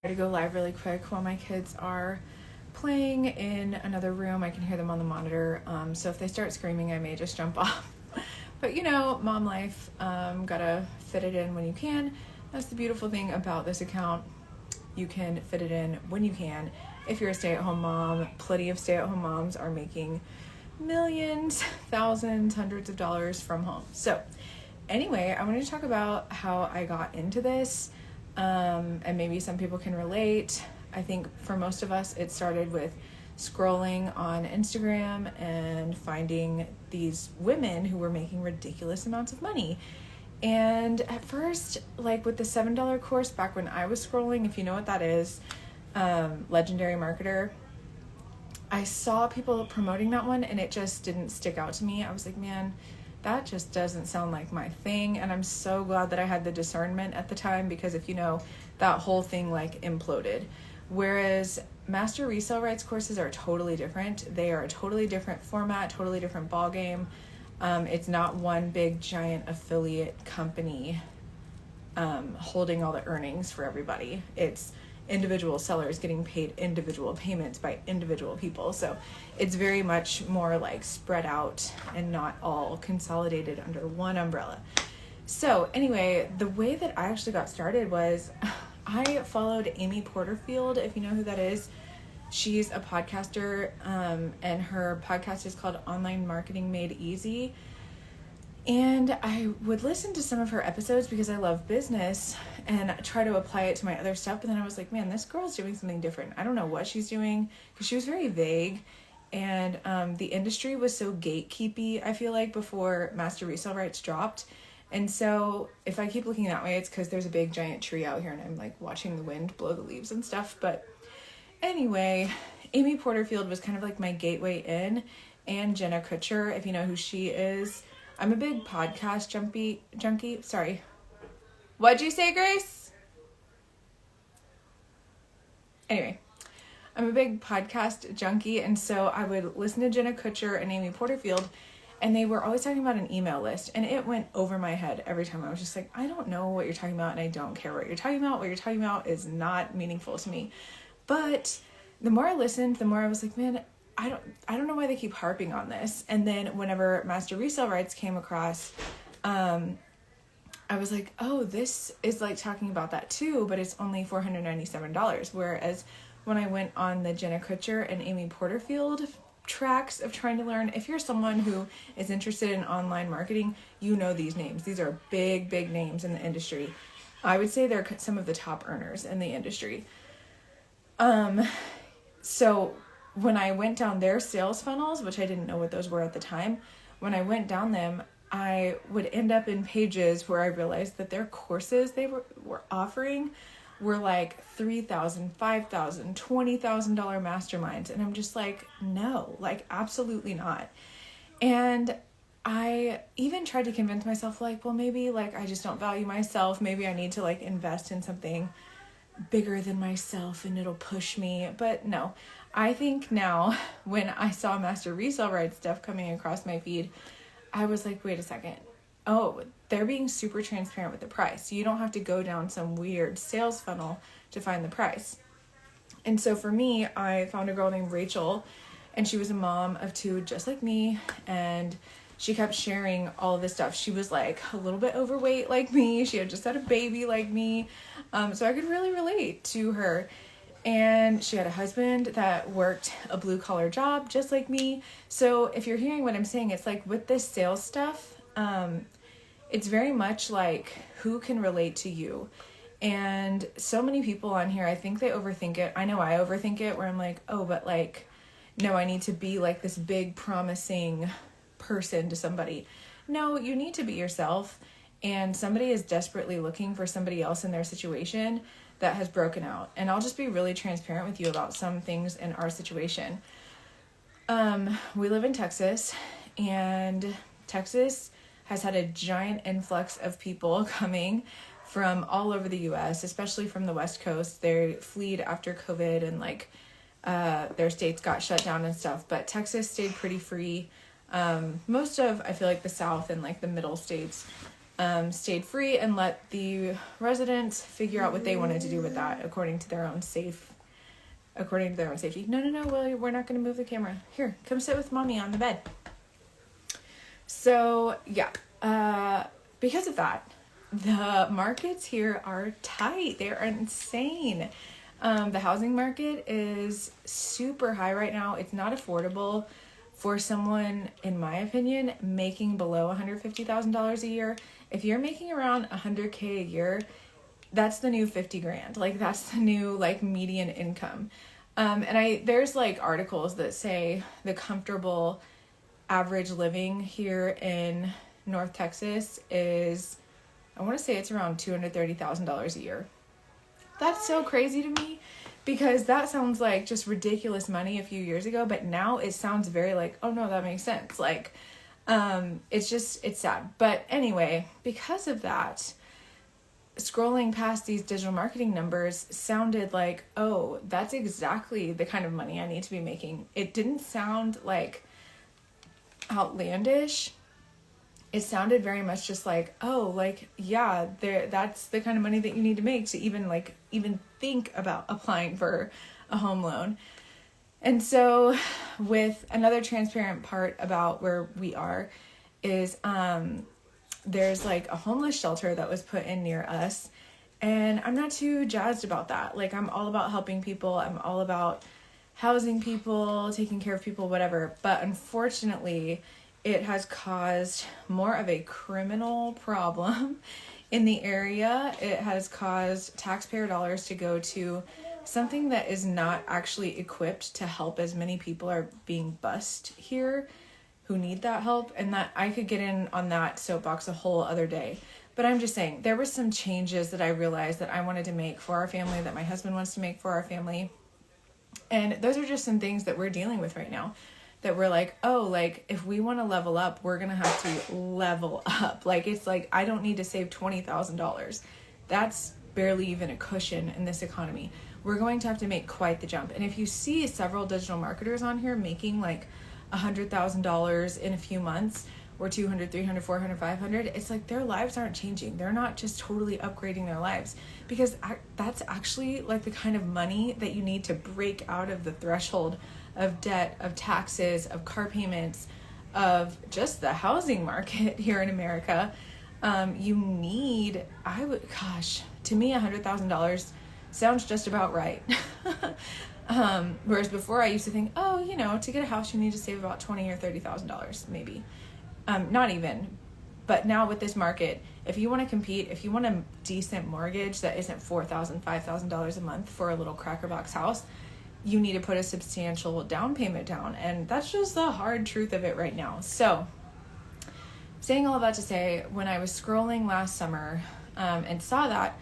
to go live really quick while my kids are playing in another room. I can hear them on the monitor, so if they start screaming, I may just jump off. But you know, mom life, gotta fit it in when you can. That's the beautiful thing about this account. You can fit it in when you can. If you're a stay-at-home mom, plenty of stay-at-home moms are making millions, thousands, hundreds of dollars from home. So anyway, I wanted to talk about how I got into this, and maybe some people can relate. I think for most of us, it started with scrolling on Instagram and finding these women who were making ridiculous amounts of money. And at first, like with the $7 course back when I was scrolling, if you know what that is, Legendary Marketer, I saw people promoting that one and it just didn't stick out to me. I was like, man, that just doesn't sound like my thing. And I'm so glad that I had the discernment at the time, because if you know, that whole thing like imploded. Whereas master resale rights courses are totally different. They are a totally different format, totally different ball game. It's not one big giant affiliate company holding all the earnings for everybody. It's individual sellers getting paid individual payments by individual people. So it's very much more like spread out and not all consolidated under one umbrella. So anyway, the way that I actually got started was I followed Amy Porterfield, if you know who that is. She's a podcaster, and her podcast is called Online Marketing Made Easy. And I would listen to some of her episodes because I love business and try to apply it to my other stuff. But then I was like, man, this girl's doing something different. I don't know what she's doing, because she was very vague. And the industry was so gatekeepy, I feel like, before master resale rights dropped. And so if I keep looking that way, it's because there's a big giant tree out here and I'm like watching the wind blow the leaves and stuff. But anyway, Amy Porterfield was kind of like my gateway in, and Jenna Kutcher, if you know who she is. I'm a big podcast junkie. Sorry. What'd you say, Grace? Anyway, I'm a big podcast junkie, and so I would listen to Jenna Kutcher and Amy Porterfield, and they were always talking about an email list, and it went over my head every time. I was just like, I don't know what you're talking about, and I don't care what you're talking about. What you're talking about is not meaningful to me. But the more I listened, the more I was like, man, I don't know why they keep harping on this. And then whenever master resale rights came across, I was like, oh, this is like talking about that too, but it's only $497. Whereas when I went on the Jenna Kutcher and Amy Porterfield tracks of trying to learn, if you're someone who is interested in online marketing, you know these names. These are big, big names in the industry. I would say they're some of the top earners in the industry. So when I went down their sales funnels, which I didn't know what those were at the time, when I went down them, I would end up in pages where I realized that their courses they were offering were like $3,000, $5,000, $20,000 masterminds. And I'm just like, no, like absolutely not. And I even tried to convince myself like, well, maybe like I just don't value myself. Maybe I need to like invest in something bigger than myself and it'll push me. But no, I think now when I saw master resale rights stuff coming across my feed, I was like, wait a second. Oh, they're being super transparent with the price. You don't have to go down some weird sales funnel to find the price. And so for me, I found a girl named Rachel, and she was a mom of two just like me. And she kept sharing all of this stuff. She was like a little bit overweight like me. She had just had a baby like me. So I could really relate to her. And she had a husband that worked a blue collar job just like me. So if you're hearing what I'm saying, it's like with this sales stuff, it's very much like who can relate to you. And so many people on here, I think they overthink it. I know I overthink it, where I'm like, oh, but like, no, I need to be like this big promising person to somebody. No, you need to be yourself. And somebody is desperately looking for somebody else in their situation that has broken out. And I'll just be really transparent with you about some things in our situation. We live in Texas, and Texas has had a giant influx of people coming from all over the U.S., especially from the West Coast. They fled after COVID and like their states got shut down and stuff. But Texas stayed pretty free. Most of, I feel like the South and like the middle states stayed free and let the residents figure out what they wanted to do with that according to their own safety. No, Willie, we're not going to move the camera. Here, come sit with mommy on the bed. So, yeah, because of that, the markets here are tight. They are insane. The housing market is super high right now. It's not affordable for someone, in my opinion, making below $150,000 a year. If you're making around $100K a year, that's the new 50 grand. Like, that's the new, like, median income. And there's like articles that say the comfortable average living here in North Texas is, I want to say it's around $230,000 a year. That's so crazy to me because that sounds like just ridiculous money a few years ago, but now it sounds very like, oh no, that makes sense. Like, it's sad. But anyway, because of that, scrolling past these digital marketing numbers sounded like, oh, that's exactly the kind of money I need to be making. It didn't sound like outlandish. It sounded very much just like, oh, like, yeah, that's the kind of money that you need to make to even think about applying for a home loan. And so with another transparent part about where we are is, there's like a homeless shelter that was put in near us, and I'm not too jazzed about that. Like, I'm all about helping people. I'm all about housing people, taking care of people, whatever. But unfortunately, it has caused more of a criminal problem in the area. It has caused taxpayer dollars to go to something that is not actually equipped to help as many people are being bused here who need that help. And that I could get in on that soapbox a whole other day. But I'm just saying, there were some changes that I realized that I wanted to make for our family, that my husband wants to make for our family. And those are just some things that we're dealing with right now. That we're like, oh, like, if we want to level up, we're going to have to level up. Like, it's like, I don't need to save $20,000. That's barely even a cushion in this economy. We're going to have to make quite the jump. And if you see several digital marketers on here making like $100,000 in a few months, or 200, 300, 400, 500, it's like their lives aren't changing. They're not just totally upgrading their lives, because that's actually like the kind of money that you need to break out of the threshold of debt, of taxes, of car payments, of just the housing market here in America. You need, to me, $100,000 sounds just about right. Whereas before I used to think, oh, to get a house, you need to save about $20,000 or $30,000 maybe. Not even. But now with this market, if you want to compete, if you want a decent mortgage that isn't $4,000, $5,000 a month for a little cracker box house, you need to put a substantial down payment down. And that's just the hard truth of it right now. So saying all of that to say, when I was scrolling last summer and saw that,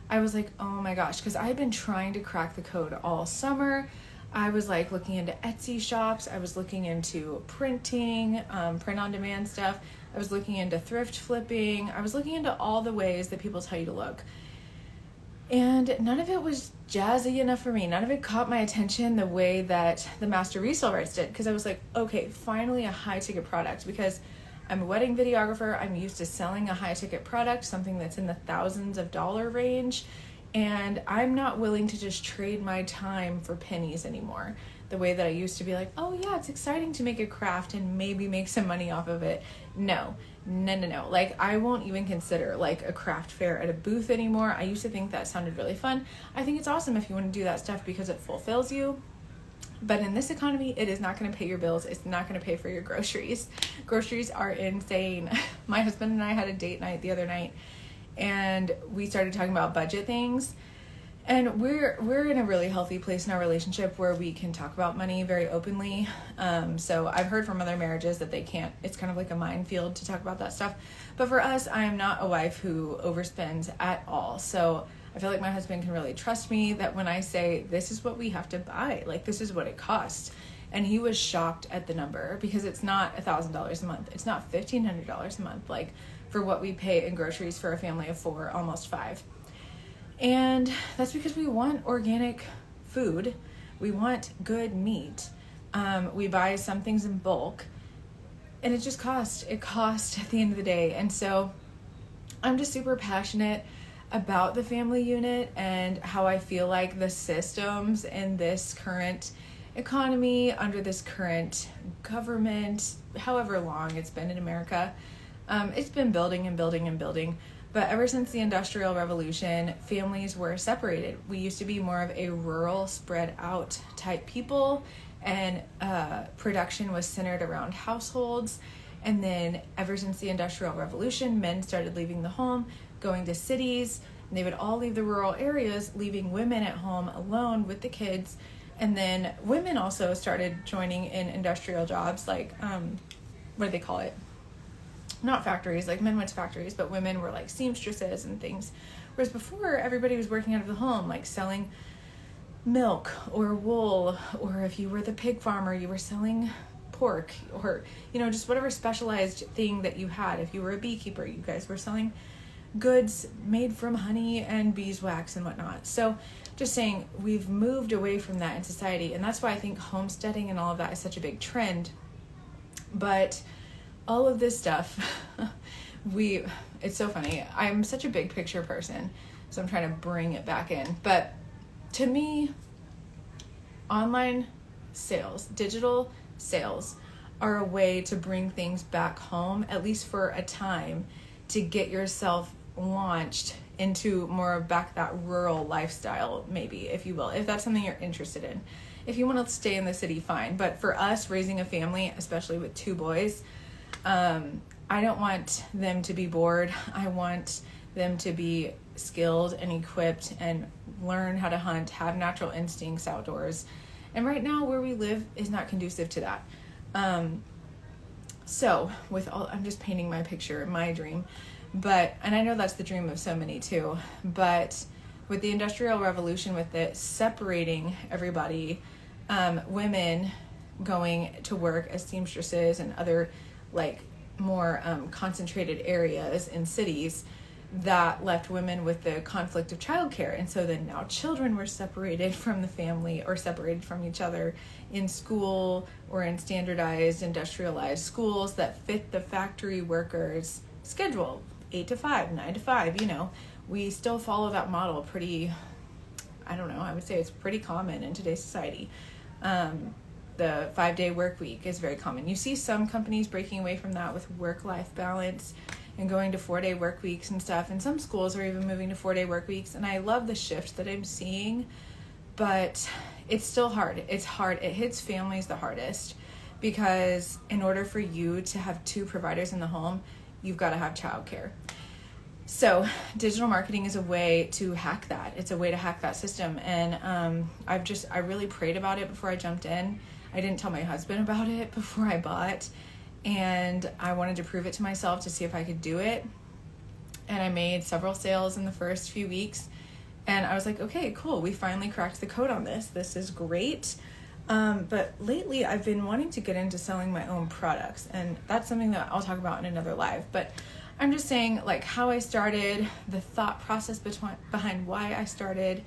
I was like, oh my gosh, because I had been trying to crack the code all summer. I was like looking into Etsy shops. I was looking into printing, print on demand stuff. I was looking into thrift flipping. I was looking into all the ways that people tell you to look. And none of it was jazzy enough for me. None of it caught my attention the way that the master resale rights did. Because I was like, okay, finally a high ticket product. Because I'm a wedding videographer. I'm used to selling a high ticket product, something that's in the thousands of dollar range. And I'm not willing to just trade my time for pennies anymore. The way that I used to be like, oh yeah, it's exciting to make a craft and maybe make some money off of it. No. Like, I won't even consider like a craft fair at a booth anymore. I used to think that sounded really fun. I think it's awesome if you want to do that stuff because it fulfills you. But in this economy, it is not going to pay your bills. It's not going to pay for your groceries. Groceries are insane. My husband and I had a date night the other night, and we started talking about budget things. And we're in a really healthy place in our relationship where we can talk about money very openly. So I've heard from other marriages that they can't. It's kind of like a minefield to talk about that stuff. But for us, I am not a wife who overspends at all. So I feel like my husband can really trust me that when I say this is what we have to buy, like this is what it costs. And he was shocked at the number because it's not $1,000 a month. It's not $1,500 a month, like for what we pay in groceries for a family of 4, almost 5. And that's because we want organic food. We want good meat. We buy some things in bulk, and it just costs. It costs at the end of the day. And so I'm just super passionate about the family unit and how I feel like the systems in this current economy, under this current government, however long it's been in America, it's been building and building and building. But ever since the Industrial Revolution, families were separated. We used to be more of a rural, spread out type people, and production was centered around households. And then ever since the Industrial Revolution, men started leaving the home, going to cities, and they would all leave the rural areas, leaving women at home alone with the kids. And then women also started joining in industrial jobs, like, what do they call it? Not factories, like men went to factories, but women were like seamstresses and things. Whereas before, everybody was working out of the home, like selling milk or wool, or if you were the pig farmer, you were selling pork, or, you know, just whatever specialized thing that you had. If you were a beekeeper, you guys were selling goods made from honey and beeswax and whatnot. So just saying, we've moved away from that in society, and that's why I think homesteading and all of that is such a big trend. But all of this stuff, it's so funny. I'm such a big picture person, so I'm trying to bring it back in. But to me, online sales, digital sales, are a way to bring things back home, at least for a time, to get yourself launched into more of back that rural lifestyle, maybe, if you will, if that's something you're interested in. If you want to stay in the city, fine. But for us, raising a family, especially with 2 boys, I don't want them to be bored. I want them to be skilled and equipped and learn how to hunt, have natural instincts outdoors. And right now where we live is not conducive to that. So with all, I'm just painting my picture, my dream, and I know that's the dream of so many too, but with the Industrial Revolution, with it separating everybody, women going to work as seamstresses and other like more concentrated areas in cities, that left women with the conflict of childcare. And so then now children were separated from the family, or separated from each other in school, or in standardized industrialized schools that fit the factory workers' schedule, 8 to 5, 9 to 5. You know, we still follow that model pretty, I don't know, I would say it's pretty common in today's society. The 5-day work week is very common. You see some companies breaking away from that with work-life balance and going to 4-day work weeks and stuff. And some schools are even moving to 4-day work weeks. And I love the shift that I'm seeing, but it's still hard. It's hard. It hits families the hardest, because in order for you to have 2 providers in the home, you've got to have childcare. So digital marketing is a way to hack that. It's a way to hack that system. And I really prayed about it before I jumped in. I didn't tell my husband about it before I bought, and I wanted to prove it to myself to see if I could do it. And I made several sales in the first few weeks, and I was like, okay, cool. We finally cracked the code on this. This is great. But lately I've been wanting to get into selling my own products, and that's something that I'll talk about in another live. But I'm just saying, like, how I started, the thought process behind why I started,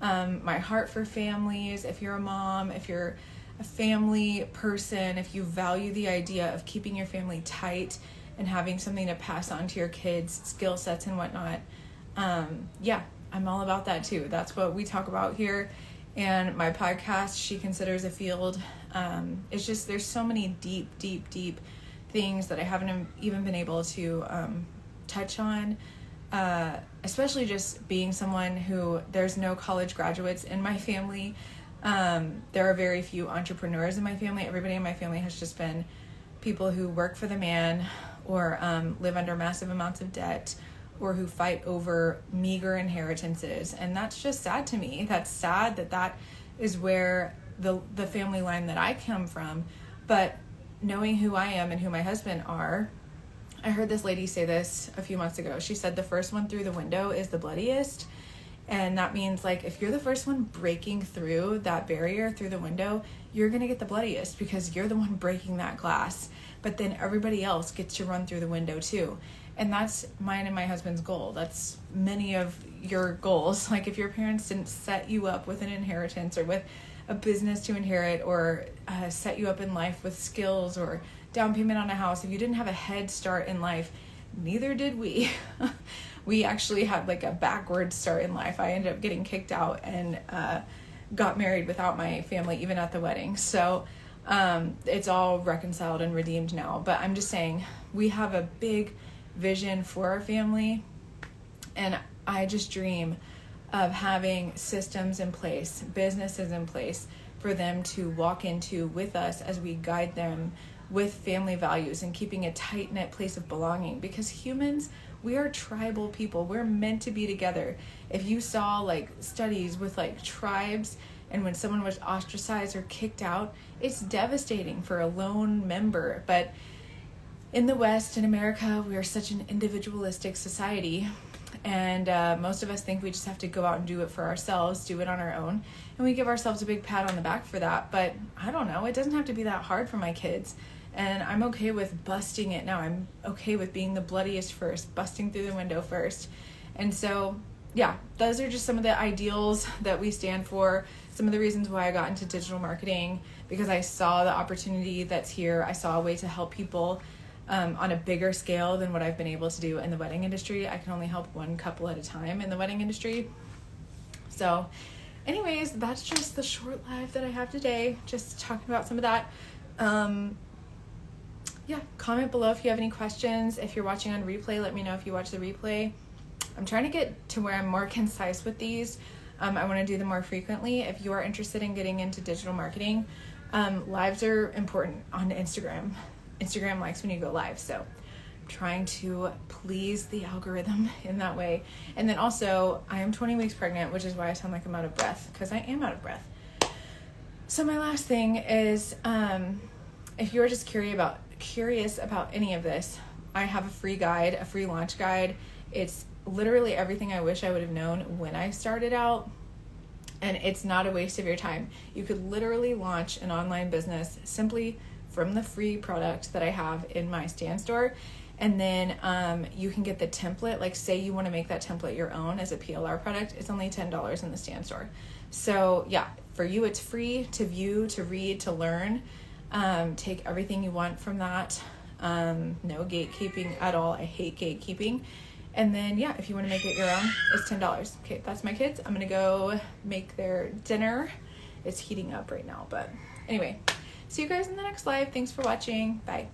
my heart for families. If you're a mom, if you're a family person, if you value the idea of keeping your family tight and having something to pass on to your kids, skill sets and whatnot, I'm all about that too. That's what we talk about here. And my podcast, She Considers a Field, it's just, there's so many deep things that I haven't even been able to touch on, especially just being someone who, there's no college graduates in my family. There are very few entrepreneurs in my family. Everybody in my family has just been people who work for the man, or live under massive amounts of debt, or who fight over meager inheritances. And that's just sad to me. That's sad that is where the family line that I come from. But knowing who I am and who my husband are, I heard this lady say this a few months ago. She said the first one through the window is the bloodiest. And that means, like, if you're the first one breaking through that barrier through the window, you're going to get the bloodiest, because you're the one breaking that glass. But then everybody else gets to run through the window too. And that's mine and my husband's goal. That's many of your goals. Like, if your parents didn't set you up with an inheritance, or with a business to inherit, or set you up in life with skills or down payment on a house, if you didn't have a head start in life, neither did we. We actually had like a backward start in life. I ended up getting kicked out and got married without my family, even at the wedding. So it's all reconciled and redeemed now. But I'm just saying, we have a big vision for our family, and I just dream of having systems in place, businesses in place for them to walk into with us as we guide them with family values and keeping a tight-knit place of belonging. Because humans, we are tribal people. We're meant to be together. If you saw like studies with like tribes, and when someone was ostracized or kicked out, it's devastating for a lone member. But in the West, in America, we are such an individualistic society. And most of us think we just have to go out and do it for ourselves, do it on our own. And we give ourselves a big pat on the back for that. But I don't know, it doesn't have to be that hard for my kids. And I'm okay with busting it now. I'm okay with being the bloodiest first, busting through the window first. And so, yeah, those are just some of the ideals that we stand for. Some of the reasons why I got into digital marketing, because I saw the opportunity that's here. I saw a way to help people on a bigger scale than what I've been able to do in the wedding industry. I can only help one couple at a time in the wedding industry. So anyways, that's just the short live that I have today. Just talking about some of that. Yeah, comment below if you have any questions. If you're watching on replay, let me know if you watch the replay. I'm trying to get to where I'm more concise with these. I want to do them more frequently. If you are interested in getting into digital marketing, lives are important on Instagram. Instagram likes when you go live, so I'm trying to please the algorithm in that way. And then also, I am 20 weeks pregnant, which is why I sound like I'm out of breath, because I am out of breath. So my last thing is, if you're just curious about any of this, I have a free guide, a free launch guide. It's literally everything I wish I would have known when I started out, and it's not a waste of your time. You could literally launch an online business simply from the free product that I have in my Stan Store. And then you can get the template. Like, say you want to make that template your own as a PLR product, it's only $10 in the Stan Store. So yeah, for you it's free to view, to read, to learn. Take everything you want from that. No gatekeeping at all. I hate gatekeeping. And then yeah, if you want to make it your own, it's $10. Okay, that's my kids. I'm gonna go make their dinner. It's heating up right now, but anyway, see you guys in the next live. Thanks for watching. Bye.